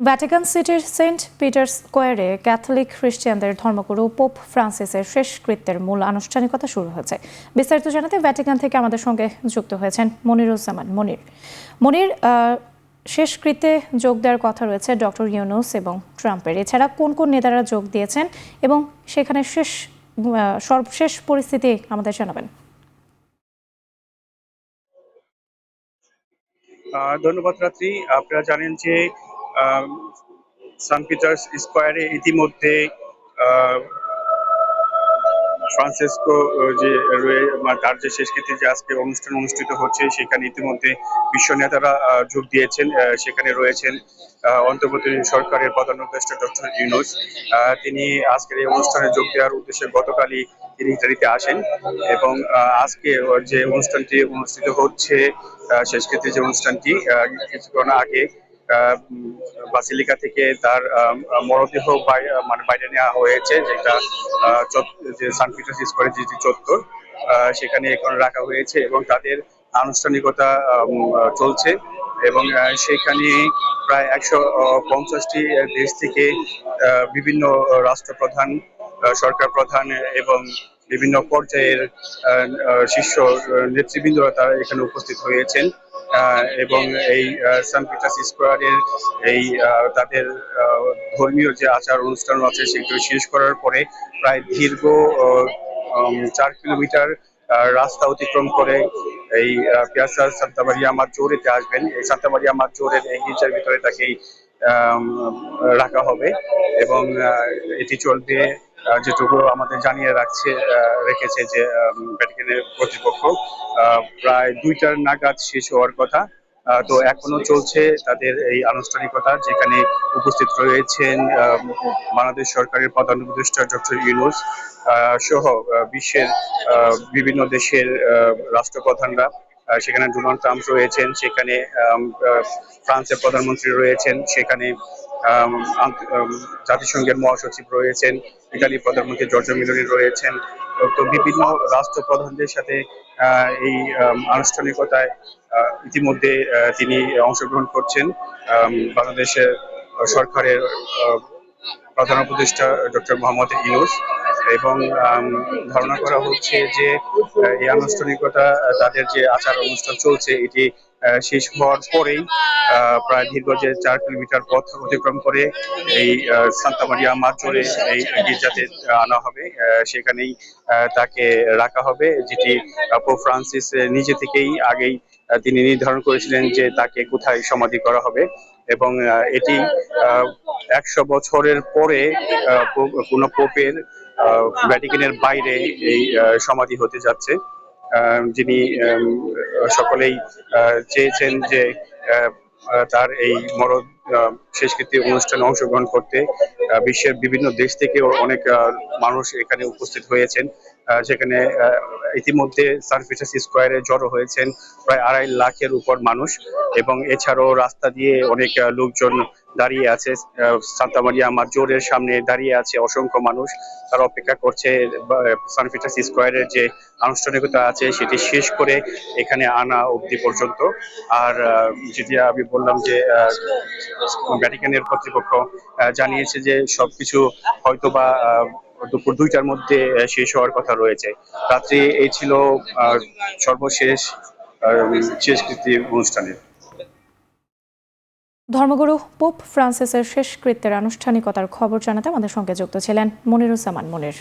Vatican সিটির Saint Peter's স্কোয়ারে Catholic খ্রিস্টানদের ধর্মগুরু পোপ ফ্রান্সিসের শেষকৃত্যের মূল আনুষ্ঠানিকতা শুরু হয়েছে। বিস্তারিত জানাতে ভ্যাটিকান থেকে আমাদের সঙ্গে যুক্ত হয়েছেন মনিরুজ্জামান মনির। শেষকৃত্যে যোগ দেওয়ার কথা রয়েছে ডক্টর ইউনুস এবং ট্রাম্পের। এছাড়া কোন কোন নেতারা যোগ দিয়েছেন এবং সেখানে সর্বশেষ পরিস্থিতি আমাদের জানাবেন। ধন্যবাদ রাত্রি। আপনারা জানেন যে সেন্ট পিটার্স স্কোয়ারে ইতিমধ্যে ফ্রান্সিসকো যে তার যে শেষকৃত্যে যে আজকে অনুষ্ঠান অনুষ্ঠিত হচ্ছে, সেখানে ইতিমধ্যে বিশ্ব নেতারা যোগ দিয়েছেন। সেখানে রয়েছেন অন্তর্বর্তীকালীন সরকারের প্রধান উপদেষ্টা ডক্টর ইউনুস। তিনি আজকের এই অনুষ্ঠানে যোগ দেওয়ার উদ্দেশ্যে গতকালই তিনি ইতালিতে আসেন এবং আজকে যে অনুষ্ঠানটি অনুষ্ঠিত হচ্ছে, শেষকৃত্যে যে অনুষ্ঠানটি কিছুক্ষণ আগে বাসিলিকা থেকে তার মরদেহ বাইরে নেওয়া হয়েছে, যেটা যে সেন্ট পিটার্স স্কোয়ারে যে চত্বর, সেখানে এখন রাখা হয়েছে এবং তাদের আনুষ্ঠানিকতা চলছে। এবং সেখানে প্রায় 150টি দেশ থেকে বিভিন্ন রাষ্ট্রপ্রধান, সরকার প্রধান এবং বিভিন্ন পর্যায়ের শীর্ষ নেতৃবৃন্দরা তারা এখানে উপস্থিত হয়েছেন এবং এই সেন্ট পিটার্স স্কোয়ারের এই তাদের ধর্মীয় যে আচার অনুষ্ঠান আছে সেগুলো শেষ করার পরে প্রায় দীর্ঘ 4 কিলোমিটার রাস্তা অতিক্রম করে এই পিয়াসা সান্তা মারিয়া মাগgiorete আসবেন। এই সান্তা মারিয়া মাগgiorete এই গির্জার ভিতরে তাকেই রাখা হবে এবং এটি চলবে, যেটুকু আমাদের জানিয়ে রেখেছে যে ভ্যাটিকানের কর্তৃপক্ষ, প্রায় 2টার নাগাদ শেষ হওয়ার কথা। তো এখনো চলছে তাদের এই আনুষ্ঠানিকতা, যেখানে উপস্থিত রয়েছেন বাংলাদেশ সরকারের প্রধান উপদেষ্টা ডক্টর ইউনুস সহ বিশ্বের বিভিন্ন দেশের রাষ্ট্রপ্রধানরা। সেখানে ডোনাল্ড ট্রাম্প রয়েছেন, সেখানে ফ্রান্সের প্রধানমন্ত্রী রয়েছেন, সেখানে জাতিসংঘের মহাসচিব রয়েছেন, ইতালির প্রধানমন্ত্রী জর্জা মেলোনি রয়েছেন। তো বিভিন্ন রাষ্ট্রপ্রধানদের সাথে এই আনুষ্ঠানিকতায় ইতিমধ্যে তিনি অংশগ্রহণ করছেন। বাংলাদেশের সরকারের প্রধান উপদেষ্টা ডক্টর মোহাম্মদ ইউনুস, এবং ধারণা করা হচ্ছে যে এই আনুষ্ঠানিকতা, তাদের যে আচার অনুষ্ঠান চলছে, এটি শেষ হওয়ার পরেই প্রায় দীর্ঘ যে 4 কিলোমিটার পথ অতিক্রম করে এই সান্তা মারিয়া মাগgiorete এই গির্জাতে আনা হবে। সেখানেই তাকে রাখা হবে, যেটি পোপ ফ্রান্সিস নিজে থেকেই আগেই তিনি নির্ধারণ করেছিলেন যে তাকে কোথায় সমাধি করা হবে। এবং এটি 100 বছরের পরে কোনো পোপের ভ্যাটিকানের বাইরে এই সমাধি হতে যাচ্ছে, যিনি সকলেই চেয়েছেন যে তার এই শেষকৃত্য অনুষ্ঠানে অংশগ্রহণ করতে। বিশ্বের বিভিন্ন দেশ থেকেও অনেক মানুষ এখানে উপস্থিত হয়েছেন, যেখানে ইতিমধ্যে সেন্ট পিটার্স স্কোয়ারে জড়ো হয়েছেন প্রায় 2.5 লাখের উপর মানুষ। এবং এছাড়াও রাস্তা দিয়ে অনেক লোকজন দাঁড়িয়ে আছে, সান্তা মারিয়া মাগgiorete সামনে দাঁড়িয়ে আছে অসংখ্য মানুষ। তারা অপেক্ষা করছে সেন্ট পিটার্স স্কোয়ারের যে আনুষ্ঠানিকতা আছে সেটি শেষ করে এখানে আনা অবধি পর্যন্ত। আর যেটি আমি বললাম যে ভ্যাটিকানের কর্তৃপক্ষ জানিয়েছে যে সবকিছু হয়তোবা দুপুর 2টার মধ্যে শেষ হওয়ার কথা রয়েছে। রাত্রি এই ছিল সর্বশেষ শেষকৃত্য অনুষ্ঠানের। ধর্মগুরু পোপ ফ্রান্সিসের শেষকৃত্যের আনুষ্ঠানিকতার খবর জানাতে আমাদের সঙ্গে যুক্ত ছিলেন মনিরুজ্জামান মনির।